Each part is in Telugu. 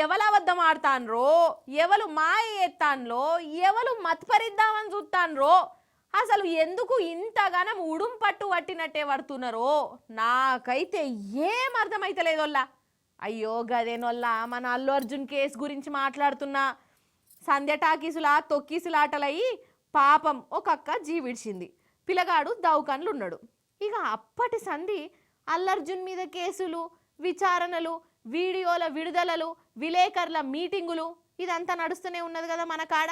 ఎవలు అబద్ధం ఆడతాన్రో, ఎవలు మాయ ఎత్తాన్లో, ఎవలు మత్పరిద్దామని చూస్తాన్రో, అసలు ఎందుకు ఇంతగానం ఉడుం పట్టు పట్టినట్టే పడుతున్నారో నాకైతే ఏం అర్థమైతలేదోల్లా. అయ్యో గదేనోల్లా మన అల్లు అర్జున్ కేసు గురించి మాట్లాడుతున్నా. సంధ్య టాకీసులా తొక్కీసులాటలయ్యి పాపం ఒక అక్క జీవిడిచింది. పిల్లగాడు దౌకాన్లు ఉన్నాడు. ఇక అప్పటి సంధి అల్లర్జున్ మీద కేసులు, విచారణలు, వీడియోల విడుదలలు, విలేకరుల మీటింగులు ఇదంతా నడుస్తూనే ఉన్నది కదా మన కాడ.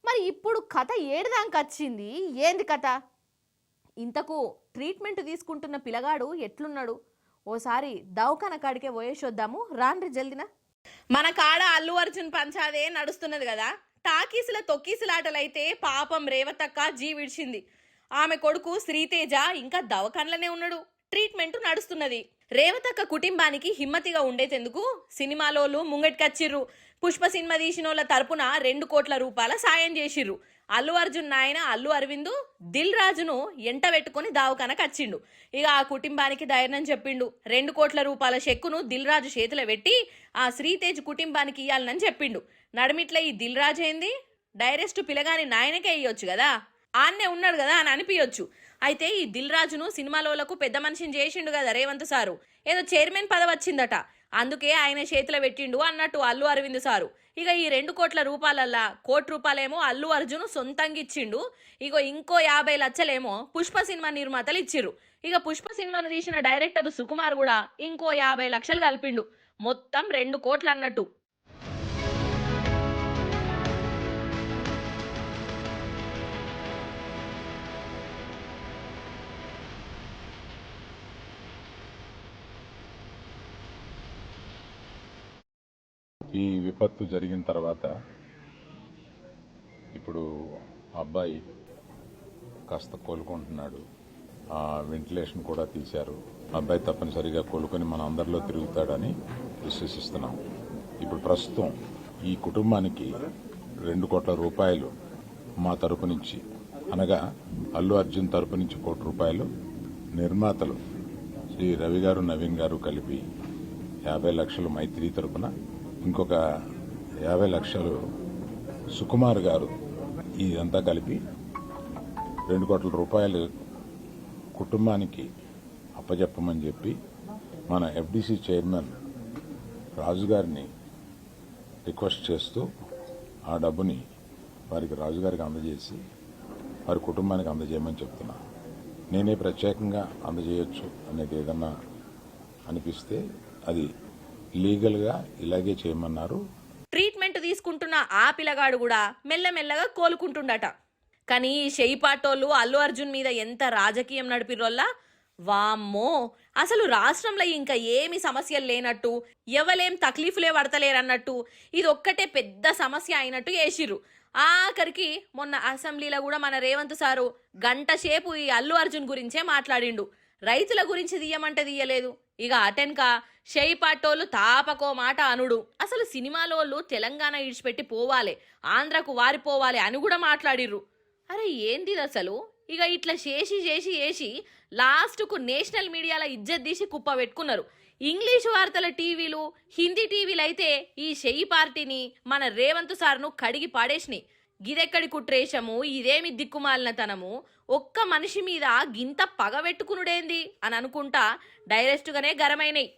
మరి ఇప్పుడు కథ ఏడుదానికి వచ్చింది, ఏంది కథ? ఇంతకు ట్రీట్మెంట్ తీసుకుంటున్న పిల్లగాడు ఎట్లున్నాడు? ఓసారి దౌకాన కాడికే పోయేసొద్దాము రాండ్రి జల్దిన. మన కాడ అల్లు అర్జున్ పంచాదే నడుస్తున్నది కదా. టాకీసుల తొక్కీసులాటలైతే పాపం రేవతక్క జీవిడిచింది. ఆమె కొడుకు శ్రీతేజ ఇంకా దవకన్లనే ఉన్నాడు. ట్రీట్మెంట్ నడుస్తున్నది. రేవతక్క కుటుంబానికి హిమ్మతిగా ఉండేందుకు సినిమాలోళ్ళు ముంగటికొచ్చిర్రు. పుష్ప సినిమా తీసినోళ్ళ తరపున 2 కోట్ల రూపాయల సాయం చేసిర్రు. అల్లు అర్జున్ నాయన అల్లు అరవింద్ దిల్ రాజును ఎంట పెట్టుకుని దావకానకు వచ్చిండు. ఇక ఆ కుటుంబానికి ధైర్యం చెప్పిండు. 2 కోట్ల రూపాయల చెక్కును దిల్ రాజు చేతిలో పెట్టి ఆ శ్రీతేజ్ కుటుంబానికి ఇయ్యాలని చెప్పిండు. నడిమిట్ల ఈ దిల్ రాజు ఏంది, డైరెక్ట్ పిల్లగాని నాయనకే ఇయ్యొచ్చు కదా, ఆన్నే ఉన్నాడు కదా అని అనిపించొచ్చు. అయితే ఈ దిల్ రాజును సినిమాలోలకు పెద్ద మనిషిని చేసిండు కదా రేవంత్ సారు. ఏదో చైర్మన్ పదవి వచ్చిందట, అందుకే ఆయన చేతిలో పెట్టిండు అన్నట్టు అల్లు అరవింద్ సారు. ఇక ఈ 2 కోట్ల రూపాయలల్లా 1 కోటి రూపాయలేమో అల్లు అర్జున్ సొంతంగా ఇచ్చిండు. ఇగో ఇంకో 50 లక్షలేమో పుష్ప సినిమా నిర్మాతలు ఇచ్చిర్రు. ఇక పుష్ప సినిమాను తీసిన డైరెక్టర్ సుకుమార్ కూడా ఇంకో 50 లక్షలు కలిపిండు. మొత్తం 2 కోట్లు అన్నట్టు. ఈ విపత్తు జరిగిన తర్వాత ఇప్పుడు అబ్బాయి కాస్త కోలుకుంటున్నాడు. ఆ వెంటిలేషన్ కూడా తీశారు. అబ్బాయి తప్పనిసరిగా కోలుకొని మన అందరిలో తిరుగుతాడని విశ్వసిస్తున్నాం. ఇప్పుడు ప్రస్తుతం ఈ కుటుంబానికి 2 కోట్ల రూపాయలు మా తరపు నుంచి, అనగా అల్లు అర్జున్ తరపు నుంచి 1 కోటి రూపాయలు, నిర్మాతలు శ్రీ రవి గారు నవీన్ గారు కలిపి 50 లక్షలు మైత్రి తరపున, ఇంకొక 50 లక్షలు సుకుమార్ గారు, ఇదంతా కలిపి 2 కోట్ల రూపాయలు కుటుంబానికి అప్పజెప్పమని చెప్పి మన ఎఫ్డిసి చైర్మన్ రాజు గారిని రిక్వెస్ట్ చేస్తూ ఆ డబ్బుని వారికి రాజుగారికి అందజేసి వారి కుటుంబానికి అందజేయమని చెప్తున్నా. నేనే ప్రత్యేకంగా అందజేయొచ్చు అనేది ఏదన్నా అనిపిస్తే అది లీగల్గా ఇలాగే చేయమన్నారు. ట్రీట్మెంట్ తీసుకుంటున్న ఆ పిల్లగాడు కూడా మెల్లమెల్లగా కోలుకుంటుండట. కానీ ఈ షెయిపాటోళ్ళు అల్లు అర్జున్ మీద ఎంత రాజకీయం నడిపిరోల్లా, వామ్మో, అసలు రాష్ట్రంలో ఇంకా ఏమి సమస్యలు లేనట్టు, ఎవలేం తక్లీఫులే పడతలేరన్నట్టు, ఇది ఒక్కటే పెద్ద సమస్య అయినట్టు చేసిర్రు. ఆఖరికి మొన్న అసెంబ్లీలో కూడా మన రేవంత్ సారు గంట సేపు ఈ అల్లు అర్జున్ గురించే మాట్లాడిండు. రైతుల గురించి తీయమంటే తీయలేదు. ఇక అటెన్క షెయిపాటోళ్ళు తాపకో మాట అనుడు. అసలు సినిమాలోళ్ళు తెలంగాణ ఇడిచిపెట్టి పోవాలి, ఆంధ్రకు వారిపోవాలి అని కూడా మాట్లాడిర్రు. అరే ఏంది అసలు? ఇక ఇట్లా చేసి లాస్ట్కు నేషనల్ మీడియాలో ఇజ్జత్ తీసి కుప్ప పెట్టుకున్నారు. ఇంగ్లీషు వార్తల టీవీలు, హిందీ టీవీలు అయితే ఈ షెయి పార్టీని, మన రేవంత్ సార్ను కడిగి పాడేసినాయి. గిదెక్కడి కుట్రేషము, ఇదేమి దిక్కుమాలినతనము, ఒక్క మనిషి మీద గింత పగబెట్టుకునుడేంది అని అనుకుంటా డైరెక్ట్గానే గరమైనాయి.